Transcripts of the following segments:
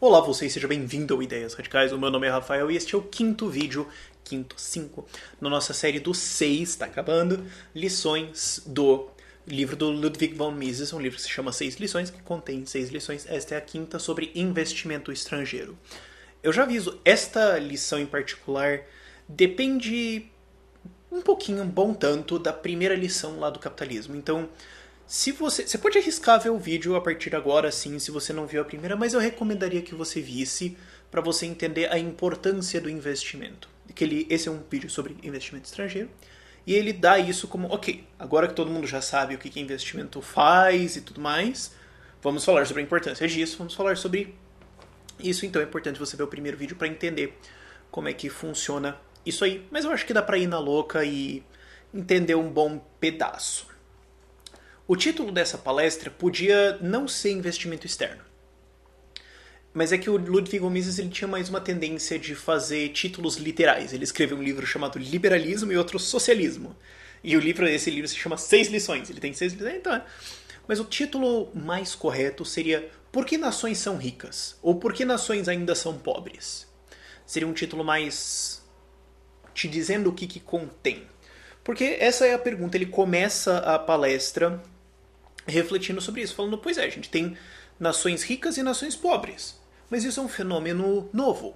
Olá, você seja bem-vindo ao Ideias Radicais. O meu nome é Rafael e este é o quinto vídeo, quinto 5, na nossa série dos 6, está acabando, lições do livro do Ludwig von Mises, um livro que se chama 6 lições, que contém 6 lições. Esta é a quinta, sobre investimento estrangeiro. Eu já aviso, esta lição em particular depende um pouquinho, um bom tanto, da primeira lição lá do capitalismo. Então, se você pode arriscar ver o vídeo a partir de agora, sim, se você não viu a primeira, mas eu recomendaria que você visse para você entender a importância do investimento. Esse é um vídeo sobre investimento estrangeiro, e ele dá isso como, ok, agora que todo mundo já sabe o que investimento faz e tudo mais, vamos falar sobre a importância disso, vamos falar sobre isso. Então é importante você ver o primeiro vídeo para entender como é que funciona isso aí. Mas eu acho que dá para ir na louca e entender um bom pedaço. O título dessa palestra podia não ser investimento externo. Mas é que o Ludwig von Mises ele tinha mais uma tendência de fazer títulos literais. Ele escreveu um livro chamado Liberalismo e outro Socialismo. E esse livro se chama 6 lições. Ele tem 6 lições, então. Mas o título mais correto seria Por que nações são ricas? Ou Por que nações ainda são pobres? Seria um título mais te dizendo o que contém. Porque essa é a pergunta. Ele começa a palestra refletindo sobre isso, falando, pois é, a gente tem nações ricas e nações pobres, mas isso é um fenômeno novo.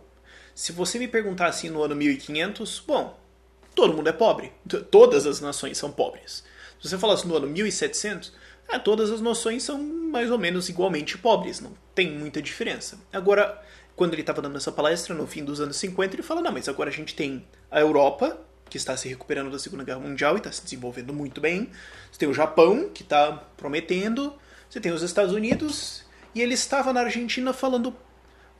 Se você me perguntasse no ano 1500, bom, todo mundo é pobre, todas as nações são pobres. Se você falasse no ano 1700, todas as nações são mais ou menos igualmente pobres, não tem muita diferença. Agora, quando ele estava dando essa palestra, no fim dos anos 50, ele fala, não, mas agora a gente tem a Europa, que está se recuperando da Segunda Guerra Mundial e está se desenvolvendo muito bem. Você tem o Japão, que está prometendo. Você tem os Estados Unidos. E ele estava na Argentina falando,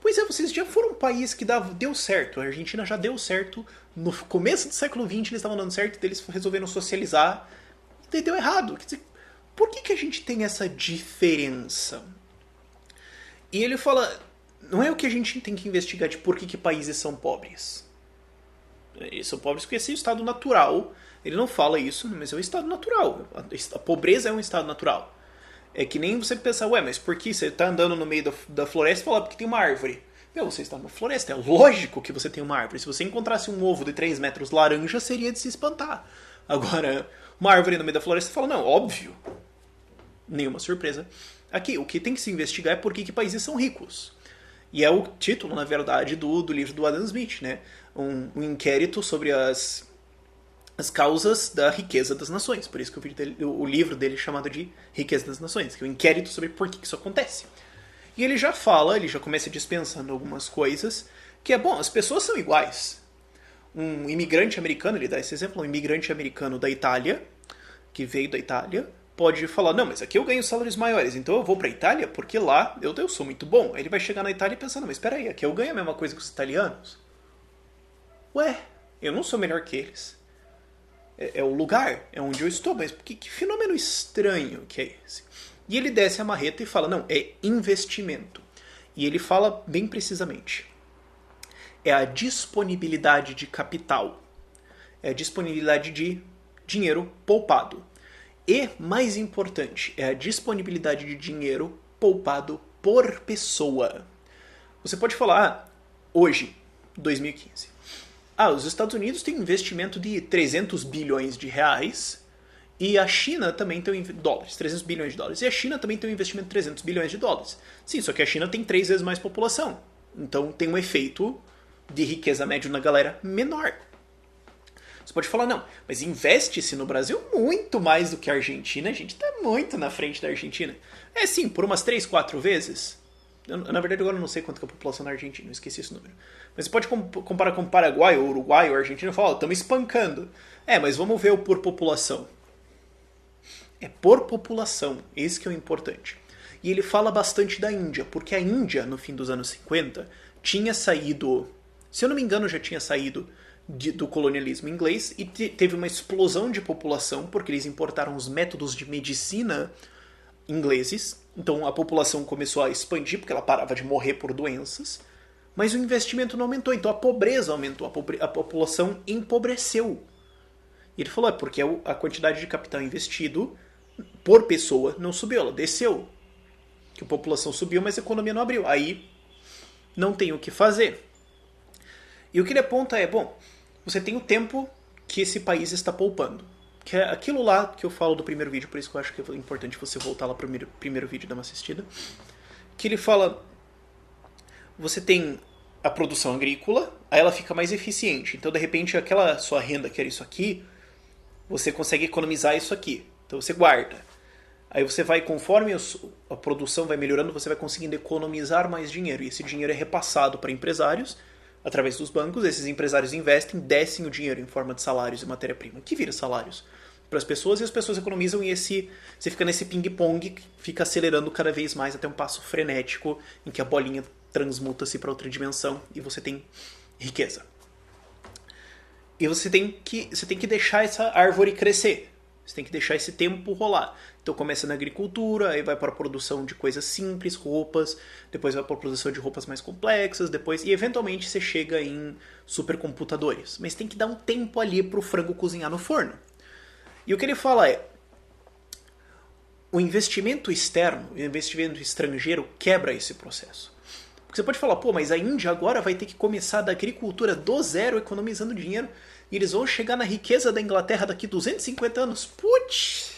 pois é, vocês já foram um país que deu certo. A Argentina já deu certo. No começo do século XX eles estavam dando certo, eles resolveram socializar. E daí deu errado. Quer dizer, por que a gente tem essa diferença? E ele fala, não é o que a gente tem que investigar de por que países são pobres. Eles são pobres porque esse é o estado natural. Ele não fala isso, mas é o estado natural. A pobreza é um estado natural. É que nem você pensar, mas por que você está andando no meio da floresta e fala porque tem uma árvore? Você está numa floresta, é lógico que você tem uma árvore. Se você encontrasse um ovo de 3 metros laranja, seria de se espantar. Agora, uma árvore no meio da floresta, fala, não, óbvio. Nenhuma surpresa. Aqui, o que tem que se investigar é por que países são ricos. E é o título, na verdade, do livro do Adam Smith, né? Um inquérito sobre as causas da riqueza das nações. Por isso que o livro dele é chamado de Riqueza das Nações, que é um inquérito sobre por que isso acontece. E ele já começa dispensando algumas coisas, que é, bom, as pessoas são iguais. Um imigrante americano, ele dá esse exemplo, um imigrante americano da Itália, que veio da Itália, pode falar, não, mas aqui eu ganho salários maiores, então eu vou pra Itália porque lá eu sou muito bom. Aí ele vai chegar na Itália e pensar, não, mas espera aí, aqui eu ganho a mesma coisa que os italianos? Ué, eu não sou melhor que eles. É o lugar, é onde eu estou, mas que fenômeno estranho que é esse? E ele desce a marreta e fala, não, é investimento. E ele fala bem precisamente. É a disponibilidade de capital. É a disponibilidade de dinheiro poupado. E, mais importante, é a disponibilidade de dinheiro poupado por pessoa. Você pode falar, hoje, 2015. Os Estados Unidos têm um investimento de 300 bilhões de reais e a China também tem dólares, 300 bilhões de dólares. E a China também tem um investimento de 300 bilhões de dólares. Sim, só que a China tem 3 vezes mais população. Então tem um efeito de riqueza médio na galera menor. Você pode falar, não, mas investe-se no Brasil muito mais do que a Argentina. A gente está muito na frente da Argentina. É sim, por umas 3, 4 vezes. Na verdade, agora eu não sei quanto que é a população na Argentina, eu esqueci esse número. Mas você pode comparar com o Paraguai, ou Uruguai, ou Argentina e falar, estamos espancando. Mas vamos ver o por população. É por população, esse que é o importante. E ele fala bastante da Índia, porque a Índia, no fim dos anos 50, tinha saído, se eu não me engano, já tinha saído do colonialismo inglês e teve uma explosão de população, porque eles importaram os métodos de medicina ingleses. Então a população começou a expandir, porque ela parava de morrer por doenças. Mas o investimento não aumentou, então a pobreza aumentou, a população empobreceu. E ele falou, porque a quantidade de capital investido por pessoa não subiu, ela desceu. Que a população subiu, mas a economia não abriu. Aí não tem o que fazer. E o que ele aponta é, bom, você tem o tempo que esse país está poupando. Que é aquilo lá que eu falo do primeiro vídeo, por isso que eu acho que é importante você voltar lá pro primeiro vídeo e dar uma assistida. Que ele fala, você tem a produção agrícola, aí ela fica mais eficiente. Então, de repente, aquela sua renda que era isso aqui, você consegue economizar isso aqui. Então, você guarda. Aí você vai, conforme a produção vai melhorando, você vai conseguindo economizar mais dinheiro. E esse dinheiro é repassado para empresários, através dos bancos. Esses empresários investem, descem o dinheiro em forma de salários e matéria-prima, que vira salários para as pessoas, e as pessoas economizam, e você fica nesse ping-pong, que fica acelerando cada vez mais até um passo frenético, em que a bolinha transmuta-se para outra dimensão e você tem riqueza. E você tem que deixar essa árvore crescer. Você tem que deixar esse tempo rolar. Então começa na agricultura, aí vai para a produção de coisas simples, roupas, depois vai para a produção de roupas mais complexas, e eventualmente você chega em supercomputadores. Mas tem que dar um tempo ali para o frango cozinhar no forno. E o que ele fala é, o investimento externo, o investimento estrangeiro quebra esse processo. Porque você pode falar, pô, mas a Índia agora vai ter que começar da agricultura do zero, economizando dinheiro, e eles vão chegar na riqueza da Inglaterra daqui 250 anos. Putz!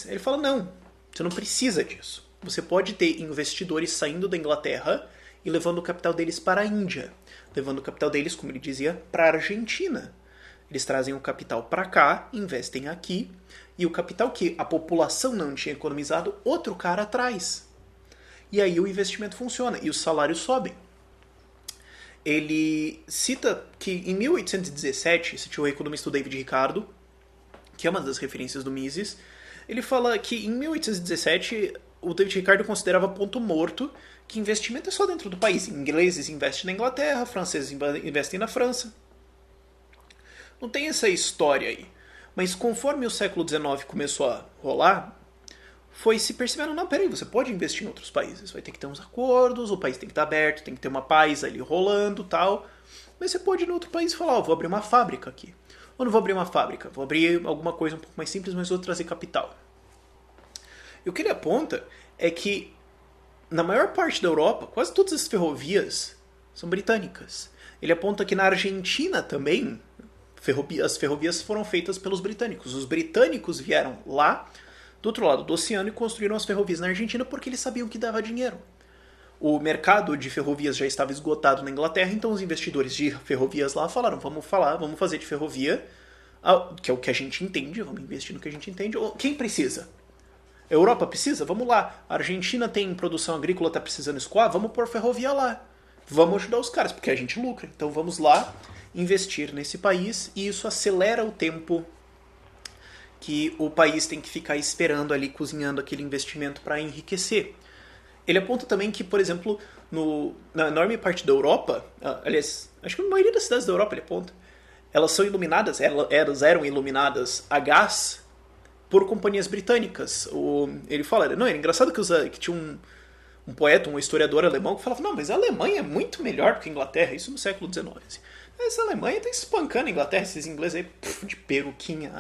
Ele fala, não, você não precisa disso. Você pode ter investidores saindo da Inglaterra e levando o capital deles para a Índia. Levando o capital deles, como ele dizia, para a Argentina. Eles trazem o capital para cá, investem aqui, e o capital que a população não tinha economizado, outro cara traz. E aí o investimento funciona, e os salários sobem. Ele cita que em 1817, esse tinha o economista David Ricardo, que é uma das referências do Mises, ele fala que em 1817 o David Ricardo considerava ponto morto que investimento é só dentro do país. Ingleses investem na Inglaterra, franceses investem na França. Não tem essa história aí. Mas conforme o século XIX começou a rolar, foi se percebendo, não, peraí, você pode investir em outros países. Vai ter que ter uns acordos, o país tem que estar aberto, tem que ter uma paz ali rolando e tal. Mas você pode ir em outro país e falar, vou abrir uma fábrica aqui. Ou não vou abrir uma fábrica, vou abrir alguma coisa um pouco mais simples, mas vou trazer capital. E o que ele aponta é que na maior parte da Europa, quase todas as ferrovias são britânicas. Ele aponta que na Argentina também as ferrovias foram feitas pelos britânicos. Os britânicos vieram lá, do outro lado do oceano, e construíram as ferrovias na Argentina porque eles sabiam que dava dinheiro. O mercado de ferrovias já estava esgotado na Inglaterra, então os investidores de ferrovias lá falaram, vamos fazer de ferrovia, que é o que a gente entende, vamos investir no que a gente entende. Quem precisa? A Europa precisa? Vamos lá. A Argentina tem produção agrícola, está precisando escoar, vamos pôr ferrovia lá. Vamos ajudar os caras, porque a gente lucra. Então vamos lá investir nesse país, e isso acelera o tempo que o país tem que ficar esperando ali, cozinhando aquele investimento para enriquecer. Ele aponta também que, por exemplo, na enorme parte da Europa, aliás, acho que na maioria das cidades da Europa ele aponta, elas são iluminadas, elas eram iluminadas a gás por companhias britânicas. Ele fala, não, era engraçado que tinha um poeta, um historiador alemão que falava, não, mas a Alemanha é muito melhor do que a Inglaterra, isso no século XIX. Mas a Alemanha tá espancando a Inglaterra, esses ingleses aí, de peruquinha.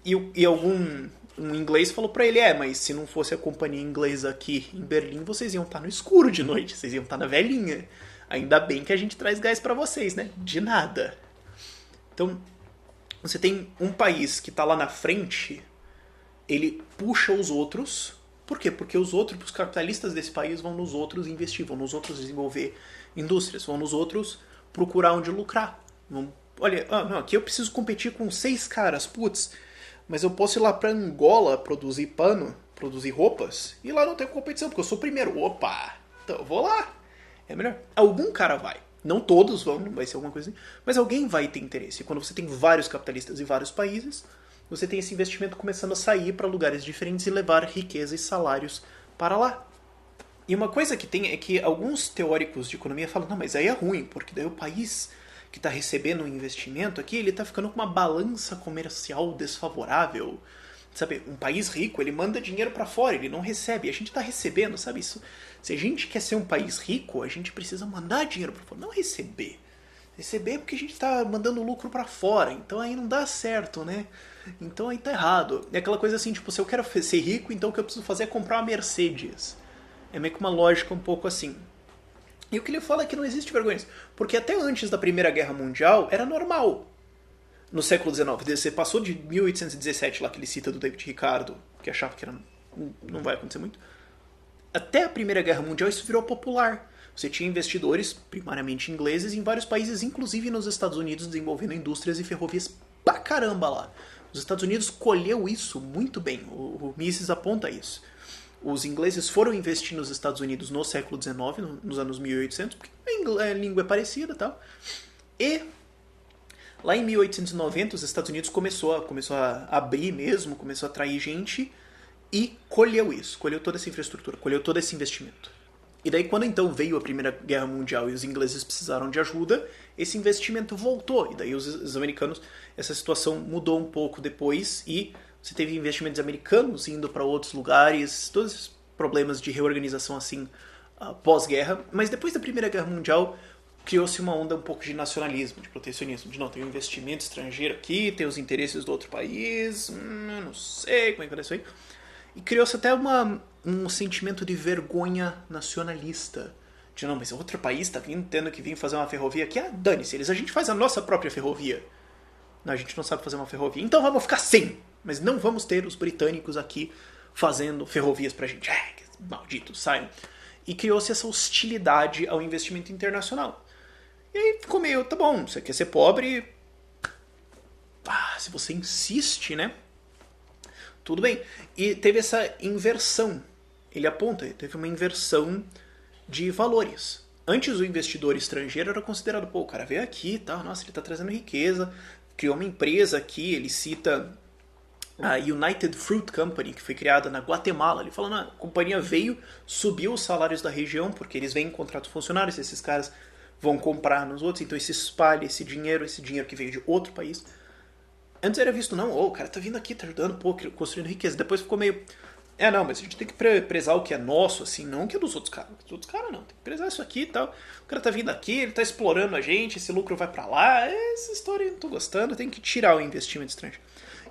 E algum um inglês falou pra ele, mas se não fosse a companhia inglesa aqui em Berlim, vocês iam estar no escuro de noite, vocês iam estar na velhinha. Ainda bem que a gente traz gás pra vocês, né? De nada. Então, você tem um país que tá lá na frente, ele puxa os outros. Por quê? Porque os capitalistas desse país vão nos outros investir, vão nos outros desenvolver indústrias, vão nos outros procurar onde lucrar. Olha, aqui eu preciso competir com 6 caras, putz, mas eu posso ir lá pra Angola produzir pano, produzir roupas, e lá não tem competição, porque eu sou o primeiro. Opa, então eu vou lá. É melhor. Algum cara vai. Não todos vão, vai ser alguma coisa assim, mas alguém vai ter interesse. E quando você tem vários capitalistas em vários países, você tem esse investimento começando a sair para lugares diferentes e levar riqueza e salários para lá. E uma coisa que tem é que alguns teóricos de economia falam, não, mas aí é ruim, porque daí o país que está recebendo um investimento aqui, ele está ficando com uma balança comercial desfavorável. Sabe, um país rico, ele manda dinheiro para fora, ele não recebe. A gente está recebendo, sabe isso? Se a gente quer ser um país rico, a gente precisa mandar dinheiro para fora, não receber. Receber porque a gente está mandando lucro para fora, então aí não dá certo, né? Então aí tá errado. É aquela coisa assim, tipo, se eu quero ser rico, então o que eu preciso fazer é comprar uma Mercedes. É meio que uma lógica um pouco assim. E o que ele fala é que não existe vergonha, porque até antes da Primeira Guerra Mundial era normal. No século XIX, você passou de 1817 lá que ele cita do David Ricardo, que achava que não vai acontecer muito. Até a Primeira Guerra Mundial isso virou popular. Você tinha investidores, primariamente ingleses, em vários países, inclusive nos Estados Unidos, desenvolvendo indústrias e ferrovias pra caramba lá. Os Estados Unidos colheu isso muito bem, o Mises aponta isso. Os ingleses foram investir nos Estados Unidos no século XIX, nos anos 1800, porque a língua é parecida e tal. E lá em 1890 os Estados Unidos começou a abrir mesmo, começou a atrair gente e colheu isso, colheu toda essa infraestrutura, colheu todo esse investimento. E daí quando então veio a Primeira Guerra Mundial e os ingleses precisaram de ajuda, esse investimento voltou. E daí os americanos, essa situação mudou um pouco depois e você teve investimentos americanos indo para outros lugares, todos esses problemas de reorganização assim pós-guerra. Mas depois da Primeira Guerra Mundial criou-se uma onda um pouco de nacionalismo, de protecionismo. De não, tem um investimento estrangeiro aqui, tem os interesses do outro país, não sei como é que vai ser isso aí. E criou-se até um sentimento de vergonha nacionalista. De não, mas outro país está tendo que vir fazer uma ferrovia aqui. Ah, dane-se eles, a gente faz a nossa própria ferrovia. Não, a gente não sabe fazer uma ferrovia, então vamos ficar sem. Mas não vamos ter os britânicos aqui fazendo ferrovias pra gente. Que malditos, saiam. E criou-se essa hostilidade ao investimento internacional. E aí ficou meio, tá bom, você quer ser pobre? Se você insiste, né? Tudo bem. E teve essa inversão. Ele aponta, teve uma inversão de valores. Antes o investidor estrangeiro era considerado, pô, o cara veio aqui, tá? Nossa, ele tá trazendo riqueza, criou uma empresa aqui, ele cita a United Fruit Company, que foi criada na Guatemala. Ele fala, a companhia veio, subiu os salários da região, porque eles vêm em contrato funcionários, esses caras vão comprar nos outros, então se espalha esse dinheiro que veio de outro país. Antes era visto, não, o cara tá vindo aqui, tá ajudando, pô, construindo riqueza. Depois ficou meio, não, mas a gente tem que prezar o que é nosso, assim, não o que é dos outros caras. Dos outros caras não, tem que prezar isso aqui e tal. O cara tá vindo aqui, ele tá explorando a gente, esse lucro vai pra lá. Essa história eu não tô gostando, tem que tirar o investimento estrangeiro.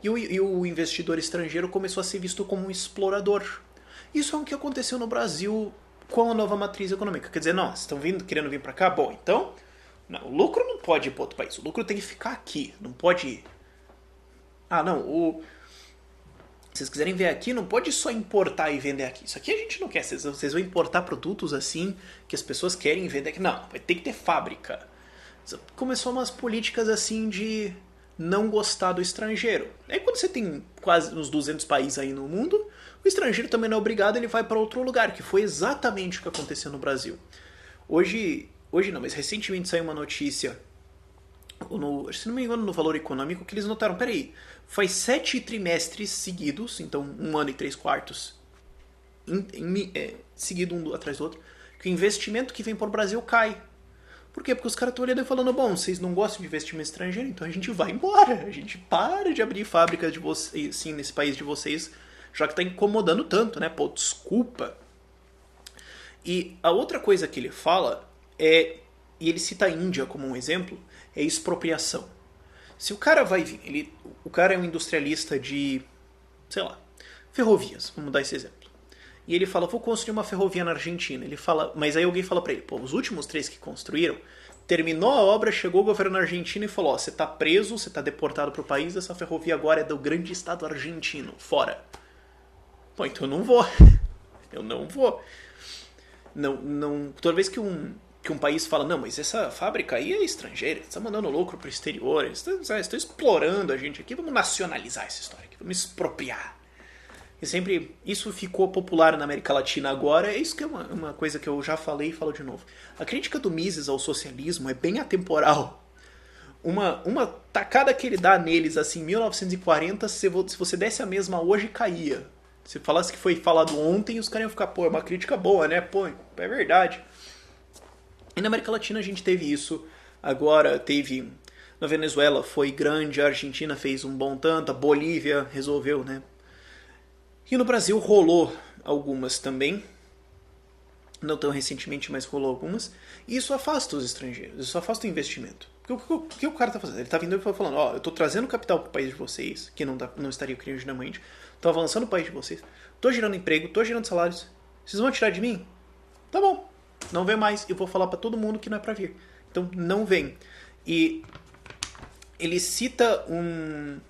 E o investidor estrangeiro começou a ser visto como um explorador. Isso é o que aconteceu no Brasil com a nova matriz econômica. Quer dizer, não, vocês estão querendo vir pra cá? Bom, então, não, o lucro não pode ir pra outro país, o lucro tem que ficar aqui, não pode ir. Se vocês quiserem ver aqui, não pode só importar e vender aqui. Isso aqui a gente não quer. Vocês vão importar produtos assim que as pessoas querem vender aqui. Não, vai ter que ter fábrica. Começou umas políticas assim de não gostar do estrangeiro. Aí quando você tem quase uns 200 países aí no mundo, o estrangeiro também não é obrigado, ele vai para outro lugar, que foi exatamente o que aconteceu no Brasil. Hoje não, mas recentemente saiu uma notícia, se não me engano, no Valor Econômico, que eles notaram, peraí, faz 7 trimestres seguidos, então 1 ano e 3 quartos, seguido um atrás do outro, que o investimento que vem para o Brasil cai. Por quê? Porque os caras estão olhando e falando, bom, vocês não gostam de investimento estrangeiro, então a gente vai embora, a gente para de abrir fábricas de vocês, sim, nesse país de vocês, já que está incomodando tanto, né? Pô, desculpa. E a outra coisa que ele fala e ele cita a Índia como um exemplo, é expropriação. Se o cara vai vir, o cara é um industrialista de, sei lá, ferrovias, vamos dar esse exemplo. E ele fala, vou construir uma ferrovia na Argentina. Ele fala, mas aí alguém fala pra ele, pô, os últimos 3 que construíram, terminou a obra, chegou o governo argentino e falou, você tá preso, você tá deportado pro país, essa ferrovia agora é do grande estado argentino, fora. Pô, então eu não vou. Eu não vou. Não, toda vez que um país fala, não, mas essa fábrica aí é estrangeira, eles estão mandando lucro pro exterior, eles estão explorando a gente aqui, vamos nacionalizar essa história aqui, vamos expropriar. E sempre, isso ficou popular na América Latina agora, é isso que é uma coisa que eu já falei e falo de novo. A crítica do Mises ao socialismo é bem atemporal. Uma tacada que ele dá neles, assim, em 1940, se você desse a mesma hoje, caía. Se falasse que foi falado ontem, os caras iam ficar, pô, é uma crítica boa, né? Pô, é verdade. E na América Latina a gente teve isso. Agora teve, na Venezuela foi grande, a Argentina fez um bom tanto, a Bolívia resolveu, né? E no Brasil rolou algumas também, não tão recentemente, mas rolou algumas, e isso afasta os estrangeiros, isso afasta o investimento. O que o cara está fazendo? Ele está vindo e falando, eu estou trazendo capital para o país de vocês, que não estaria criando dinamite, estou avançando o país de vocês, estou gerando emprego, estou gerando salários, Vocês vão tirar de mim? Tá bom, não vem mais. Eu vou falar pra todo mundo que não é pra vir. Então não vem. E ele cita um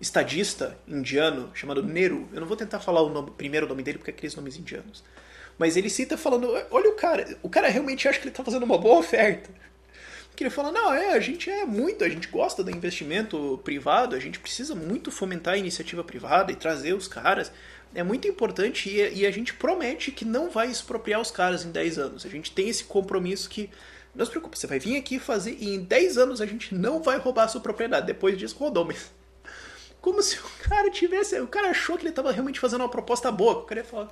estadista indiano chamado Nehru. Eu não vou tentar falar primeiro o nome dele porque é aqueles nomes indianos. Mas ele cita falando, olha o cara realmente acha que ele tá fazendo uma boa oferta. Que ele fala, não, a gente a gente gosta do investimento privado, a gente precisa muito fomentar a iniciativa privada e trazer os caras. É muito importante e a gente promete que não vai expropriar os caras em 10 anos. A gente tem esse compromisso que, não se preocupe, você vai vir aqui fazer e em 10 anos a gente não vai roubar a sua propriedade. Depois disso rodou, mas... Como se o cara tivesse... O cara achou que ele estava realmente fazendo uma proposta boa. O cara ia falar,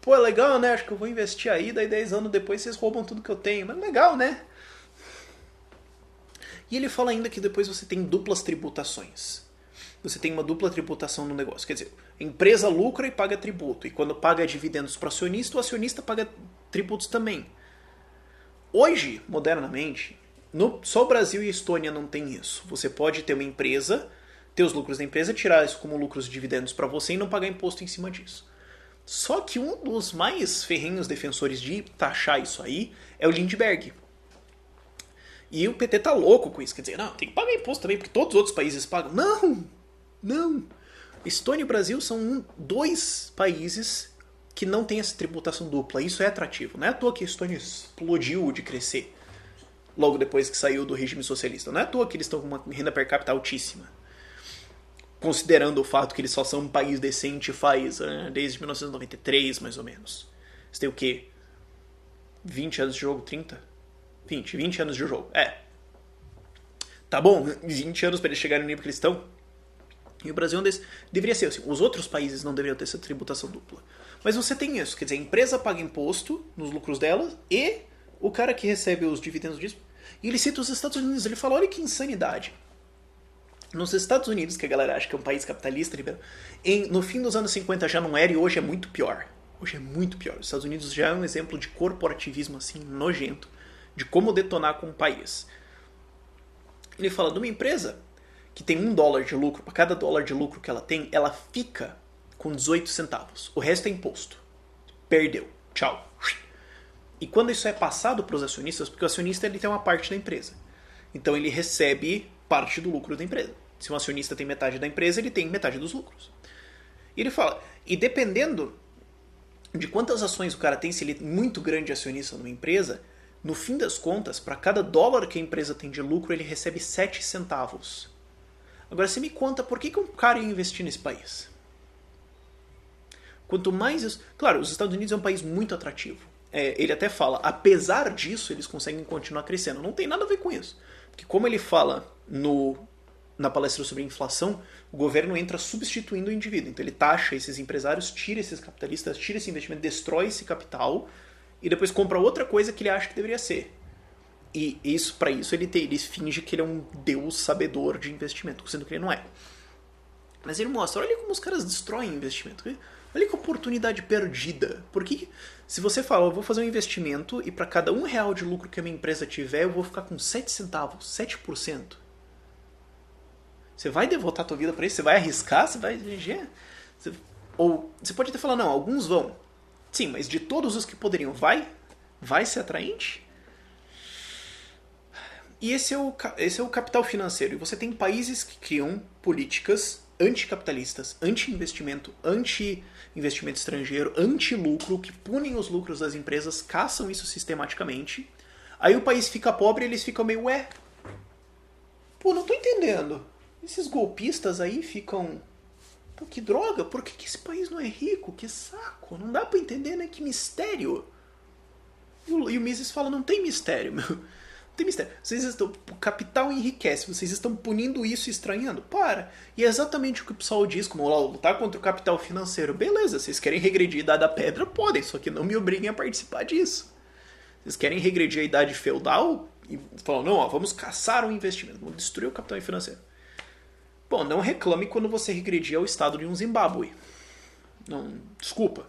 pô, é legal, né? Acho que eu vou investir aí, daí 10 anos depois vocês roubam tudo que eu tenho. Mas legal, né? E ele fala ainda que depois você tem duplas tributações. Você tem uma dupla tributação no negócio. Quer dizer, a empresa lucra e paga tributo. E quando paga dividendos para o acionista paga tributos também. Hoje, modernamente, só o Brasil e a Estônia não tem isso. Você pode ter uma empresa, ter os lucros da empresa, tirar isso como lucros e dividendos para você e não pagar imposto em cima disso. Só que um dos mais ferrenhos defensores de taxar isso aí é o Lindbergh. E o PT tá louco com isso. Quer dizer, não, tem que pagar imposto também, porque todos os outros países pagam. Não. Estônia e Brasil são dois países que não tem essa tributação dupla. Isso é atrativo. Não é à toa que a Estônia explodiu de crescer logo depois que saiu do regime socialista. Não é à toa que eles estão com uma renda per capita altíssima. Considerando o fato que eles só são um país decente faz desde 1993, mais ou menos. Você tem o quê? 20 anos de jogo? 30? 20 anos de jogo. Tá bom, 20 anos para eles chegarem no nível que eles estão. E o Brasil deveria ser assim. Os outros países não deveriam ter essa tributação dupla. Mas você tem isso. Quer dizer, a empresa paga imposto nos lucros dela e o cara que recebe os dividendos disso. E ele cita os Estados Unidos. Ele fala, olha que insanidade. Nos Estados Unidos, que a galera acha que é um país capitalista, no fim dos anos 50 já não era e hoje é muito pior. Hoje é muito pior. Os Estados Unidos já é um exemplo de corporativismo assim nojento. De como detonar com o país. Ele fala de uma empresa que tem $1 de lucro, para cada $1 de lucro que ela tem, ela fica com 18 centavos. O resto é imposto. Perdeu. Tchau. E quando isso é passado para os acionistas, porque o acionista ele tem uma parte da empresa. Então ele recebe parte do lucro da empresa. Se um acionista tem metade da empresa, ele tem metade dos lucros. E ele fala, e dependendo de quantas ações o cara tem, se ele é muito grande acionista numa empresa, no fim das contas, para cada $1 que a empresa tem de lucro, ele recebe 7 centavos. Agora, você me conta, por que um cara ia investir nesse país? Quanto mais isso... Claro, os Estados Unidos é um país muito atrativo. Ele até fala, apesar disso, eles conseguem continuar crescendo. Não tem nada a ver com isso. Porque como ele fala na palestra sobre inflação, o governo entra substituindo o indivíduo. Então ele taxa esses empresários, tira esses capitalistas, tira esse investimento, destrói esse capital e depois compra outra coisa que ele acha que deveria ser. E para isso ele finge que ele é um deus sabedor de investimento, sendo que ele não é. Mas ele mostra, olha como os caras destroem investimento. Olha que oportunidade perdida. Porque se você fala, eu vou fazer um investimento e para cada R$1 de lucro que a minha empresa tiver, eu vou ficar com 7 centavos, 7%. Você vai devotar a tua vida para isso? Você vai arriscar? Você vai... Ou você pode até falar, não, alguns vão. Sim, mas de todos os que poderiam, vai ser atraente? E esse é o capital financeiro. E você tem países que criam políticas anticapitalistas, anti-investimento, anti-investimento estrangeiro, anti-lucro, que punem os lucros das empresas, caçam isso sistematicamente. Aí o país fica pobre e eles ficam meio, pô, não tô entendendo. Esses golpistas aí ficam... Pô, que droga, por que esse país não é rico? Que saco, não dá pra entender, né? Que mistério. E o Mises fala, não tem mistério, meu. Não tem mistério. O capital enriquece, vocês estão punindo isso e estranhando? Para. E é exatamente o que o pessoal diz, como lutar contra o capital financeiro. Beleza, vocês querem regredir a idade da pedra? Podem, só que não me obriguem a participar disso. Vocês querem regredir a idade feudal? E falam, não, vamos caçar o investimento, vamos destruir o capital financeiro. Bom, não reclame quando você regredir ao estado de um Zimbábue. Não, desculpa.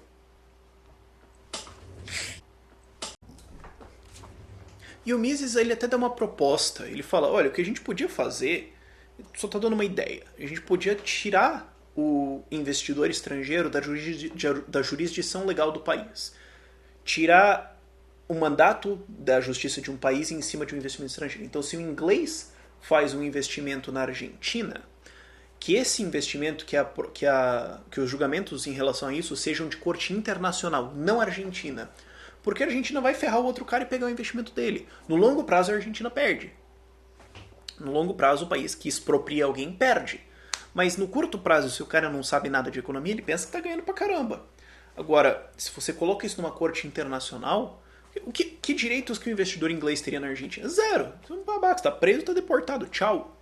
E o Mises, ele até dá uma proposta. Ele fala, olha, o que a gente podia fazer, só tá dando uma ideia. A gente podia tirar o investidor estrangeiro da jurisdição legal do país. Tirar o mandato da justiça de um país em cima de um investimento estrangeiro. Então, se o inglês faz um investimento na Argentina, que esse investimento, que os julgamentos em relação a isso sejam de corte internacional, não argentina. Porque a Argentina vai ferrar o outro cara e pegar o investimento dele. No longo prazo, a Argentina perde. No longo prazo, o país que expropria alguém perde. Mas no curto prazo, se o cara não sabe nada de economia, ele pensa que está ganhando pra caramba. Agora, se você coloca isso numa corte internacional, que direitos que o investidor inglês teria na Argentina? Zero. Você é um babaca, está preso, está deportado. Tchau.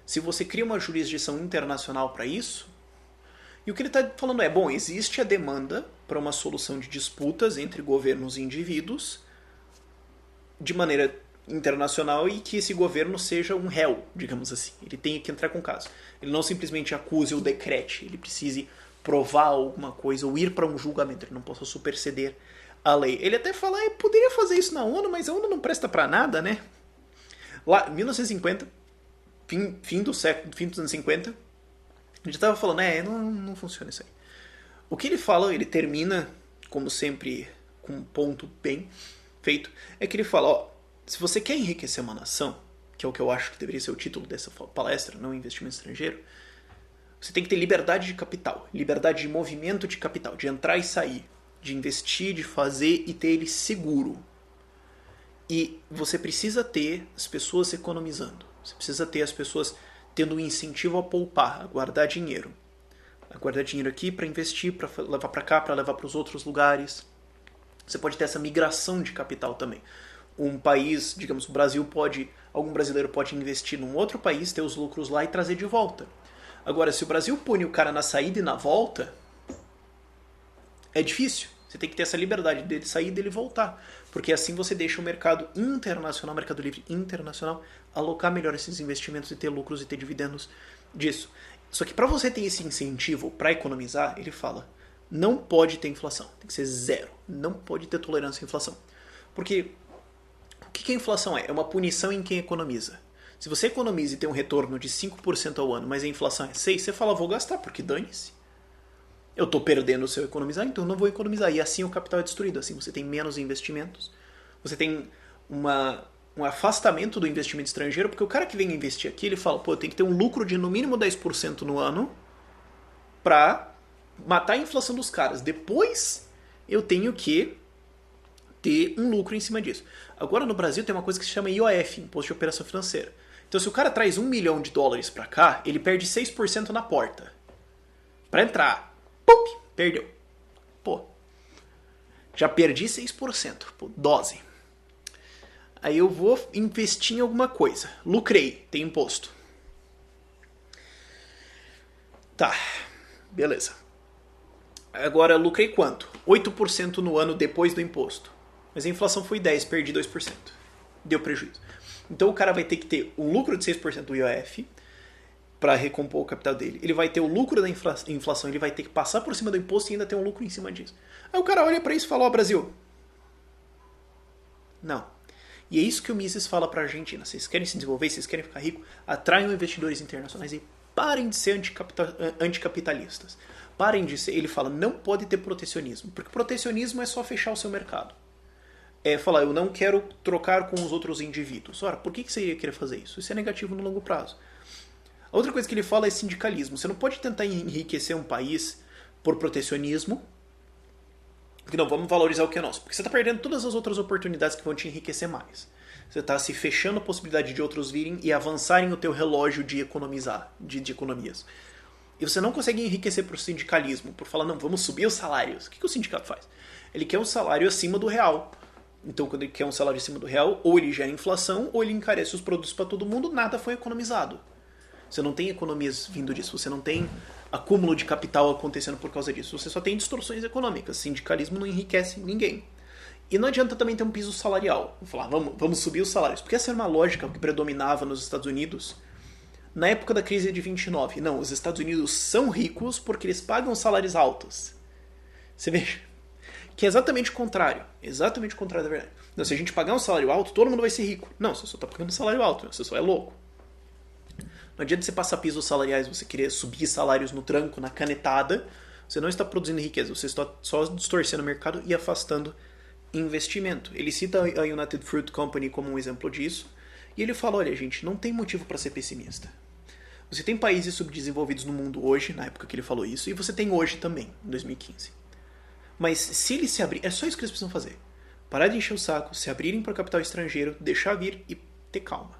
Se você cria uma jurisdição internacional para isso, e o que ele está falando é, bom, existe a demanda para uma solução de disputas entre governos e indivíduos de maneira internacional e que esse governo seja um réu, digamos assim. Ele tem que entrar com o caso. Ele não simplesmente acuse ou decrete, ele precise provar alguma coisa ou ir para um julgamento, ele não possa superceder a lei. Ele até fala, poderia fazer isso na ONU, mas a ONU não presta para nada, né? Lá, em 1950, fim dos anos 50, a gente estava falando, não funciona isso aí. O que ele fala, ele termina, como sempre, com um ponto bem feito, é que ele fala, se você quer enriquecer uma nação, que é o que eu acho que deveria ser o título dessa palestra, não investimento estrangeiro, você tem que ter liberdade de capital, liberdade de movimento de capital, de entrar e sair, de investir, de fazer e ter ele seguro. E você precisa ter as pessoas economizando. Você precisa ter as pessoas tendo um incentivo a poupar, a guardar dinheiro. A guardar dinheiro aqui para investir, para levar para cá, para levar para os outros lugares. Você pode ter essa migração de capital também. Um país, digamos, o Brasil algum brasileiro pode investir num outro país, ter os lucros lá e trazer de volta. Agora, se o Brasil pune o cara na saída e na volta, é difícil. Você tem que ter essa liberdade dele sair e dele voltar. Porque assim você deixa o mercado internacional, o mercado livre internacional, alocar melhor esses investimentos e ter lucros e ter dividendos disso. Só que para você ter esse incentivo para economizar, ele fala, não pode ter inflação. Tem que ser zero. Não pode ter tolerância à inflação. Porque o que a inflação é? É uma punição em quem economiza. Se você economiza e tem um retorno de 5% ao ano, mas a inflação é 6%, você fala, vou gastar, porque dane-se. Eu estou perdendo se eu economizar, então não vou economizar. E assim o capital é destruído. Assim você tem menos investimentos. Você tem um afastamento do investimento estrangeiro, porque o cara que vem investir aqui, ele fala, eu tenho que ter um lucro de no mínimo 10% no ano para matar a inflação dos caras. Depois eu tenho que ter um lucro em cima disso. Agora no Brasil tem uma coisa que se chama IOF, Imposto de Operação Financeira. Então se o cara traz $1 milhão para cá, ele perde 6% na porta. Para entrar. Pum, perdeu. Já perdi 6%. Dose. Aí eu vou investir em alguma coisa. Lucrei, tem imposto. Tá, beleza. Agora lucrei quanto? 8% no ano depois do imposto. Mas a inflação foi 10%, perdi 2%. Deu prejuízo. Então o cara vai ter que ter um lucro de 6% do IOF para recompor o capital dele. Ele vai ter o lucro da inflação, ele vai ter que passar por cima do imposto e ainda ter um lucro em cima disso. Aí o cara olha para isso e fala, Brasil, não. E é isso que o Mises fala para a Argentina. Vocês querem se desenvolver, vocês querem ficar rico, atraiam investidores internacionais e parem de ser anticapitalistas. Parem de ser, ele fala, não pode ter protecionismo, porque protecionismo é só fechar o seu mercado. É falar, eu não quero trocar com os outros indivíduos. Ora, por que você iria querer fazer isso? Isso é negativo no longo prazo. A outra coisa que ele fala é sindicalismo. Você não pode tentar enriquecer um país por protecionismo. Porque não, vamos valorizar o que é nosso. Porque você está perdendo todas as outras oportunidades que vão te enriquecer mais. Você está se fechando a possibilidade de outros virem e avançarem o teu relógio de economizar, de economias. E você não consegue enriquecer por sindicalismo, por falar, não, vamos subir os salários. O que o sindicato faz? Ele quer um salário acima do real. Então, quando ele quer um salário acima do real, ou ele gera inflação, ou ele encarece os produtos para todo mundo, nada foi economizado. Você não tem economias vindo disso, você não tem acúmulo de capital acontecendo por causa disso, você só tem distorções econômicas. Sindicalismo não enriquece ninguém. E não adianta também ter um piso salarial. Vamos falar, vamos subir os salários. Porque essa era uma lógica que predominava nos Estados Unidos na época da crise de 29. Não, os Estados Unidos são ricos porque eles pagam salários altos. Você veja que é exatamente o contrário. Exatamente o contrário da verdade. Não, se a gente pagar um salário alto, todo mundo vai ser rico. Não, você só está pagando um salário alto, você só é louco. Não adianta você passar pisos salariais, você querer subir salários no tranco, na canetada. Você não está produzindo riqueza, você está só distorcendo o mercado e afastando investimento. Ele cita a United Fruit Company como um exemplo disso. E ele fala, olha gente, não tem motivo para ser pessimista. Você tem países subdesenvolvidos no mundo hoje, na época que ele falou isso, e você tem hoje também, em 2015. Mas se eles se abrirem, é só isso que eles precisam fazer. Parar de encher o saco, se abrirem para capital estrangeiro, deixar vir e ter calma.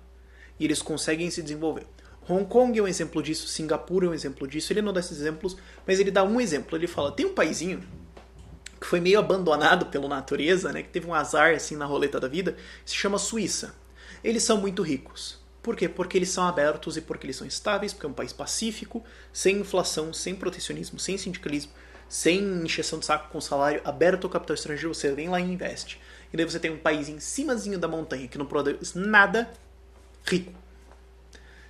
E eles conseguem se desenvolver. Hong Kong é um exemplo disso, Singapura é um exemplo disso, ele não dá esses exemplos, mas ele dá um exemplo. Ele fala, tem um paizinho que foi meio abandonado pela natureza, né, que teve um azar assim na roleta da vida, se chama Suíça. Eles são muito ricos. Por quê? Porque eles são abertos e porque eles são estáveis, porque é um país pacífico, sem inflação, sem protecionismo, sem sindicalismo, sem encheção de saco com salário, aberto ao capital estrangeiro, você vem lá e investe. E daí você tem um país em cimazinho da montanha, que não produz nada, rico.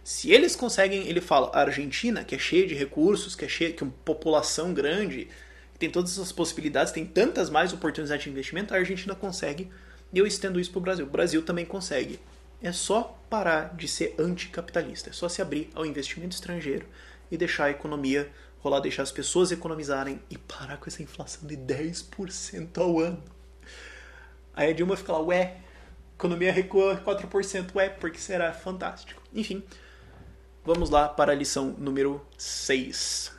Se eles conseguem, ele fala, a Argentina, que é cheia de recursos, que é uma população grande, tem todas essas possibilidades, tem tantas mais oportunidades de investimento, a Argentina consegue, e eu estendo isso para o Brasil. O Brasil também consegue. É só parar de ser anticapitalista. É só se abrir ao investimento estrangeiro e deixar a economia rolar, deixar as pessoas economizarem e parar com essa inflação de 10% ao ano. Aí a Dilma fica lá, ué, a economia recua 4%, ué, porque será fantástico. Enfim, vamos lá para a lição número 6.